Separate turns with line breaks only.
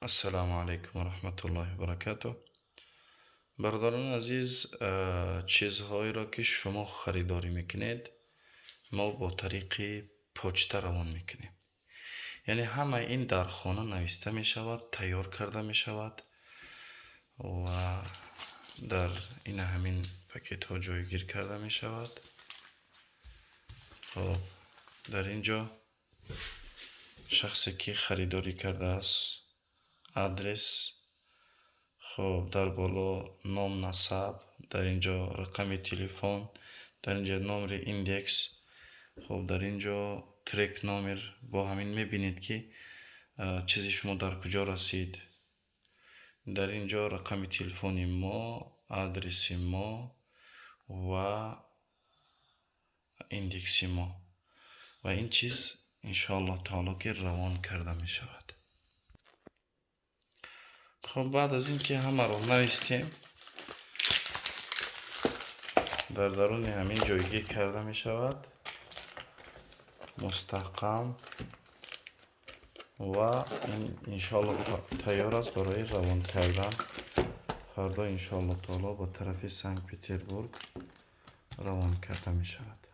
السلام علیکم و رحمت الله و برکاته. برادران عزیز، چیزهایی را که شما خریداری میکنید ما با طریق پوچته روان میکنیم. یعنی همه این در خانه نوشته می شود، تیار کرده می شود و در این همین پاکت ها جایگیر کرده می شود. خب در اینجا شخصی که خریداری کرده است آدرس، خب در بالا نام، نسب، در اینجا رقم تلفن، در اینجا نمره ایندکس. خب در اینجا ترک نامر با همین میبینید که چیزی شما در کجا رسید. در اینجا رقم تلفن ما، آدرس ما و ایندکس ما و این چیز انشاءالله تعالی که روان کرده می شود. خب بعد از اینکه همه رو نوشتیم در درون همین جایگیر کرده می شود، مستحکم و این انشاءالله تیار است برای روان کردن. فردا انشاءالله تعالی با طرف سنت پترزبورگ روان کرده می شود.